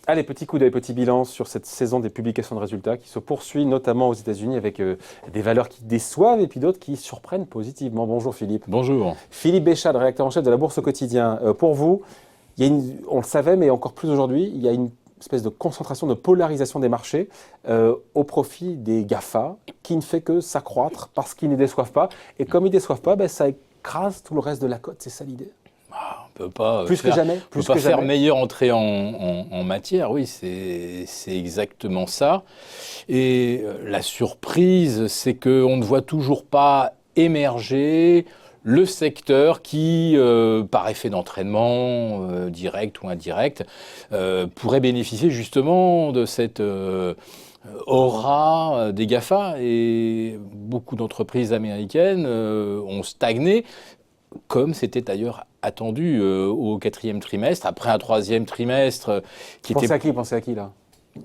Allez, petit coup d'œil, petit bilan sur cette saison des publications de résultats qui se poursuit notamment aux États-Unis avec des valeurs qui déçoivent et puis d'autres qui surprennent positivement. Bonjour Philippe. Bonjour. Philippe Béchade, rédacteur en chef de la Bourse au quotidien. Pour vous, on le savait, mais encore plus aujourd'hui, il y a une espèce de concentration, de polarisation des marchés au profit des GAFA qui ne fait que s'accroître parce qu'ils ne déçoivent pas. Et comme ils ne déçoivent pas, ça écrase tout le reste de la cote. C'est ça l'idée. On ne peut pas plus que jamais, faire meilleure entrée en matière, oui, c'est exactement ça. Et la surprise, c'est qu'on ne voit toujours pas émerger le secteur qui, par effet d'entraînement direct ou indirect, pourrait bénéficier justement de cette aura des GAFA. Et beaucoup d'entreprises américaines ont stagné, comme c'était d'ailleurs attendu au quatrième trimestre, après un troisième trimestre qui était... Pensez à qui là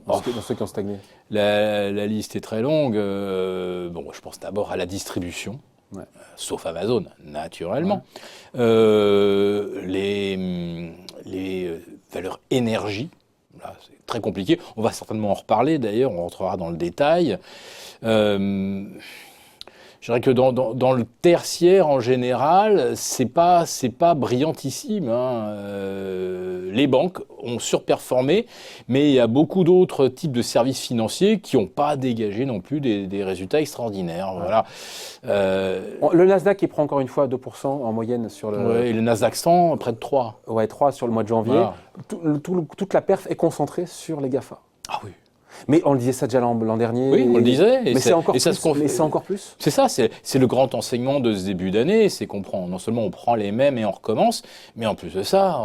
dans ceux qui ont stagné? La liste est très longue. Je pense d'abord à la distribution, sauf Amazon, naturellement. Ouais. Les valeurs énergie, là, c'est très compliqué. On va certainement en reparler d'ailleurs, on rentrera dans le détail. Je dirais que dans le tertiaire, en général, c'est pas brillantissime. Les banques ont surperformé, mais il y a beaucoup d'autres types de services financiers qui n'ont pas dégagé non plus des résultats extraordinaires. Ouais. Voilà. Le Nasdaq, il prend encore une fois 2% en moyenne sur le... Ouais, et le Nasdaq 100, près de 3. Ouais, 3 sur le mois de janvier. Voilà. Toute la perf est concentrée sur les GAFA. Ah oui. Mais on le disait ça déjà l'an dernier. Oui, on le disait. Mais c'est encore plus. C'est ça, c'est le grand enseignement de ce début d'année, c'est qu'on prend, non seulement on prend les mêmes et on recommence, mais en plus de ça,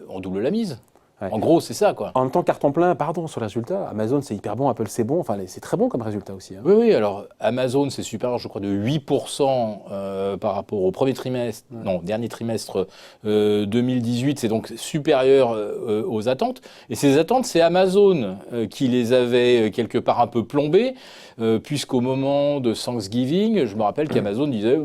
on double la mise. Ouais. En gros, c'est ça, quoi. En même temps, carton plein, sur les résultats. Amazon, c'est hyper bon, Apple, c'est bon. Enfin, c'est très bon comme résultat aussi. Hein. Oui, alors Amazon, c'est supérieur, je crois, de 8% par rapport au premier trimestre, dernier trimestre 2018. C'est donc supérieur aux attentes. Et ces attentes, c'est Amazon qui les avait quelque part un peu plombées, puisqu'au moment de Thanksgiving, je me rappelle qu'Amazon disait...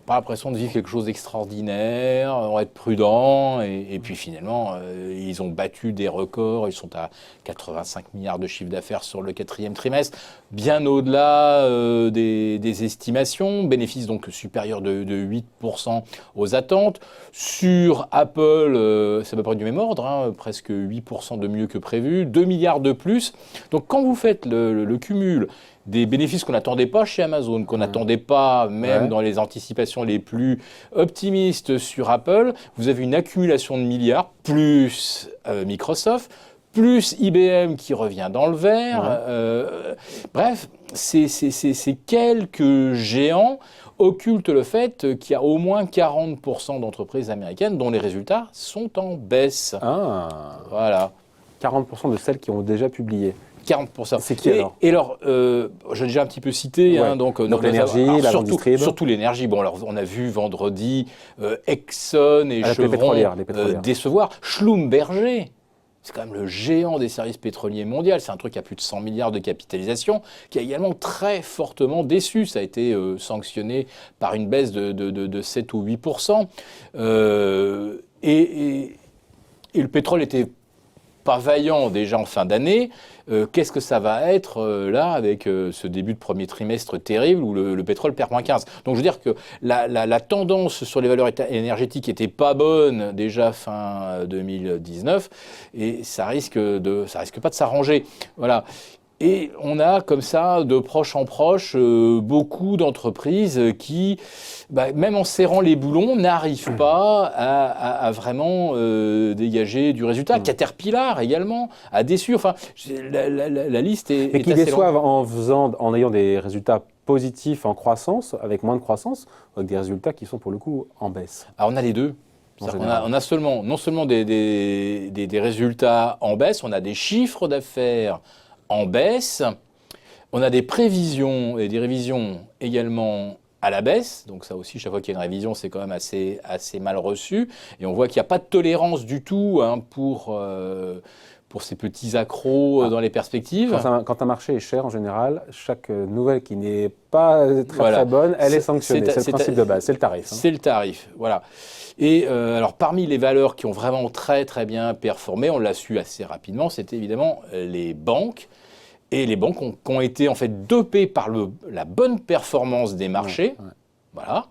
pas l'impression de vivre quelque chose d'extraordinaire, on va être prudent, et puis finalement, ils ont battu des records, ils sont à 85 milliards de chiffre d'affaires sur le quatrième trimestre, bien au-delà des estimations, bénéfices donc supérieurs de 8% aux attentes. Sur Apple, c'est à peu près du même ordre, presque 8% de mieux que prévu, 2 milliards de plus. Donc quand vous faites le cumul des bénéfices qu'on n'attendait pas chez Amazon, qu'on n'attendait pas même dans les anticipations les plus optimistes sur Apple, vous avez une accumulation de milliards, plus Microsoft, plus IBM qui revient dans le vert. Bref, ces quelques géants occultent le fait qu'il y a au moins 40% d'entreprises américaines dont les résultats sont en baisse. Ah. Voilà. 40% de celles qui ont déjà publié. 40%. C'est qui alors? Et alors, j'ai déjà un petit peu cité, donc l'énergie, la grande distrib. Surtout l'énergie. Bon, alors on a vu vendredi Exxon et Chevron décevoir. Schlumberger, c'est quand même le géant des services pétroliers mondiaux. C'est un truc à plus de 100 milliards de capitalisation qui a également très fortement déçu. Ça a été sanctionné par une baisse de 7 ou 8%. Et le pétrole était pas vaillant déjà en fin d'année. Qu'est-ce que ça va être là avec ce début de premier trimestre terrible où le pétrole perd moins 15? Donc je veux dire que la tendance sur les valeurs énergétiques était pas bonne déjà fin 2019 et ça risque pas de s'arranger. Voilà. Et on a comme ça, de proche en proche, beaucoup d'entreprises qui, même en serrant les boulons, n'arrivent pas à vraiment dégager du résultat. Caterpillar également a déçu. Enfin, la liste est qui assez déçoivent longue. en ayant des résultats positifs en croissance, avec moins de croissance, avec des résultats qui sont pour le coup en baisse. Alors on a les deux. On a non seulement des résultats en baisse, on a des chiffres d'affaires en baisse, on a des prévisions et des révisions également à la baisse, donc ça aussi, chaque fois qu'il y a une révision, c'est quand même assez mal reçu, et on voit qu'il n'y a pas de tolérance du tout pour pour ces petits accros dans les perspectives. Quand un marché est cher, en général, chaque nouvelle qui n'est pas très bonne, elle est sanctionnée. C'est le principe de base, c'est le tarif. C'est le tarif, voilà. Et alors, parmi les valeurs qui ont vraiment très bien performé, on l'a su assez rapidement, c'était évidemment les banques. Et les banques qui ont été en fait dopées par la bonne performance des marchés. Voilà.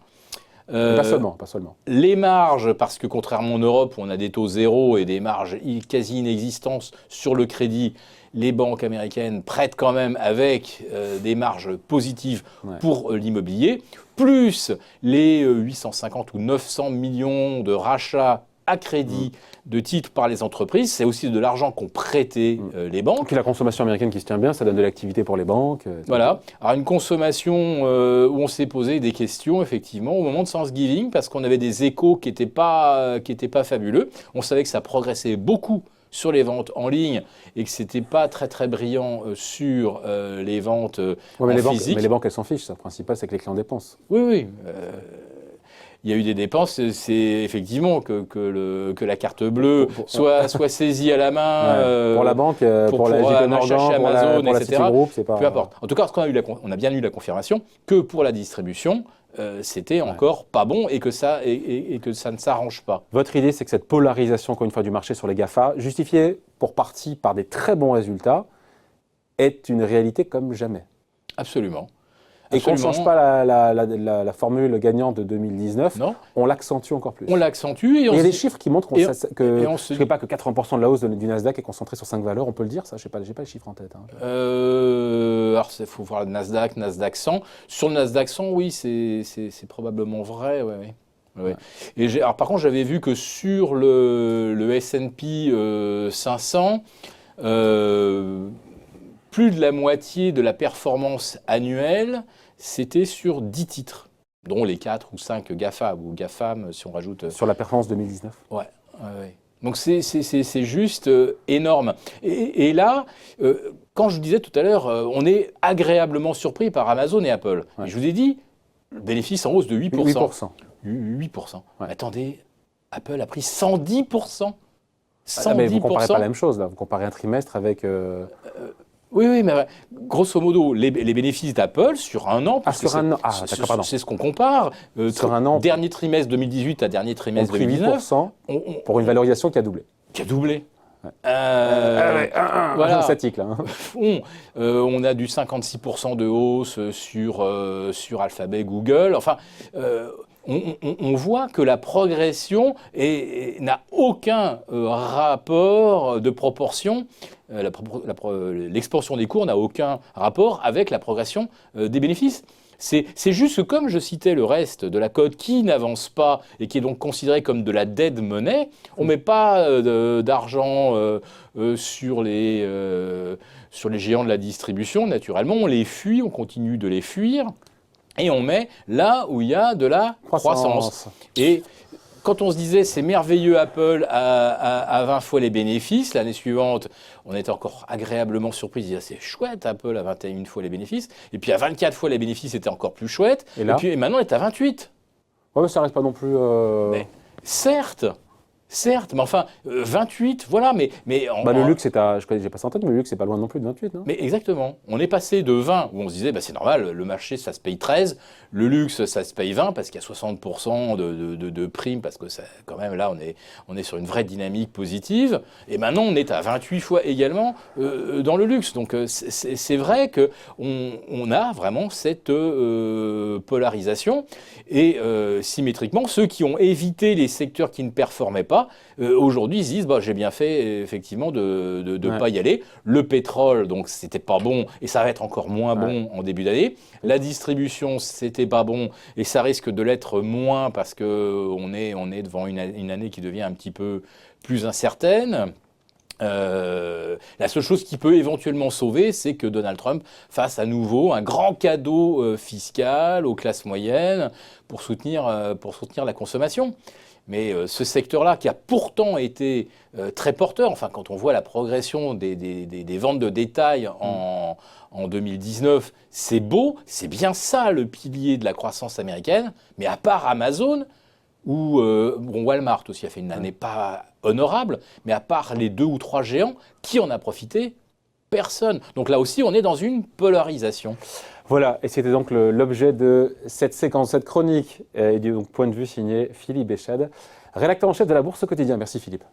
Pas seulement. Les marges, parce que contrairement en Europe où on a des taux zéro et des marges quasi inexistantes sur le crédit, les banques américaines prêtent quand même avec des marges positives pour l'immobilier, plus les 850 ou 900 millions de rachats à crédit de titres par les entreprises, c'est aussi de l'argent qu'ont prêté les banques. Et puis la consommation américaine qui se tient bien, ça donne de l'activité pour les banques. Voilà. Alors une consommation où on s'est posé des questions, effectivement, au moment de Thanksgiving, parce qu'on avait des échos qui n'étaient pas fabuleux. On savait que ça progressait beaucoup sur les ventes en ligne et que c'était pas très brillant sur les ventes physiques. Mais les banques, elles s'en fichent. Le principal, c'est que les clients dépensent. Oui. Il y a eu des dépenses, c'est effectivement que la carte bleue soit saisie à la main pour la banque, pour la JP Morgan, Amazon, pour la etc. Citigroup, c'est pas... Peu importe. En tout cas, on a bien eu la confirmation que pour la distribution, c'était encore pas bon et que ça ne s'arrange pas. Votre idée, c'est que cette polarisation, encore une fois, du marché sur les GAFA, justifiée pour partie par des très bons résultats, est une réalité comme jamais. Absolument. Et qu'on ne change pas la formule gagnante de 2019, on l'accentue encore plus. On l'accentue. Il y a des chiffres qui montrent que je ne sais pas que 80% de la hausse du Nasdaq est concentrée sur 5 valeurs, on peut le dire ça? Je n'ai pas les chiffres en tête. Alors, il faut voir le Nasdaq 100. Sur le Nasdaq 100, oui, c'est probablement vrai. Ouais. Et alors, par contre, j'avais vu que sur le S&P 500, plus de la moitié de la performance annuelle, c'était sur 10 titres, dont les 4 ou 5 GAFA ou GAFAM, si on rajoute... Sur la performance 2019. Ouais. Donc c'est juste énorme. Et là, quand je disais tout à l'heure, on est agréablement surpris par Amazon et Apple. Et je vous ai dit, le bénéfice en hausse de 8%. 8%. Attendez, Apple a pris 110%. 110%. Mais vous ne comparez pas la même chose, là. Vous comparez un trimestre avec... Oui, mais grosso modo, les bénéfices d'Apple sur un an, c'est ce qu'on compare. Sur un an, dernier trimestre 2018 à dernier trimestre 2019. 8% pour une valorisation qui a doublé. Voilà. Statique, là. On a du 56% de hausse sur Alphabet, Google. Enfin, on voit que la progression n'a aucun rapport de proportion. L'expansion des cours n'a aucun rapport avec la progression des bénéfices. C'est juste que comme je citais le reste de la cote qui n'avance pas et qui est donc considérée comme de la dead money, on ne met pas d'argent sur les géants de la distribution, naturellement, on les fuit, on continue de les fuir et on met là où il y a de la croissance. Et quand on se disait c'est merveilleux Apple à 20 fois les bénéfices, l'année suivante, on était encore agréablement surpris. C'est chouette Apple à 21 fois les bénéfices. Et puis à 24 fois les bénéfices, c'était encore plus chouette. Et maintenant, on est à 28. Ouais, mais ça reste pas non plus... Mais, certes, mais enfin, 28, voilà, mais le luxe, j'ai pas ça en tête, mais le luxe, c'est pas loin non plus de 28, non? Mais exactement. On est passé de 20, où on se disait, c'est normal, le marché, ça se paye 13, le luxe, ça se paye 20, parce qu'il y a 60% de primes, parce que ça, quand même, là, on est sur une vraie dynamique positive, et maintenant, on est à 28 fois également dans le luxe. Donc, c'est vrai qu'on a vraiment cette polarisation, et symétriquement, ceux qui ont évité les secteurs qui ne performaient pas, aujourd'hui, ils se disent, j'ai bien fait, effectivement, de ne pas y aller. Le pétrole, donc, c'était pas bon, et ça va être encore moins bon en début d'année. La distribution, c'était pas bon, et ça risque de l'être moins parce qu'on est devant une année qui devient un petit peu plus incertaine. La seule chose qui peut éventuellement sauver, c'est que Donald Trump fasse à nouveau un grand cadeau fiscal aux classes moyennes pour soutenir la consommation. Mais ce secteur-là, qui a pourtant été très porteur, enfin, quand on voit la progression des ventes de détail en 2019, c'est beau, c'est bien ça le pilier de la croissance américaine. Mais à part Amazon, ou bon, Walmart aussi a fait une année pas honorable, mais à part les 2 ou 3 géants, qui en a profité? Personne. Donc là aussi, on est dans une polarisation. Voilà, et c'était donc l'objet de cette séquence, cette chronique, et du point de vue signé Philippe Béchade, rédacteur en chef de la Bourse au quotidien. Merci Philippe.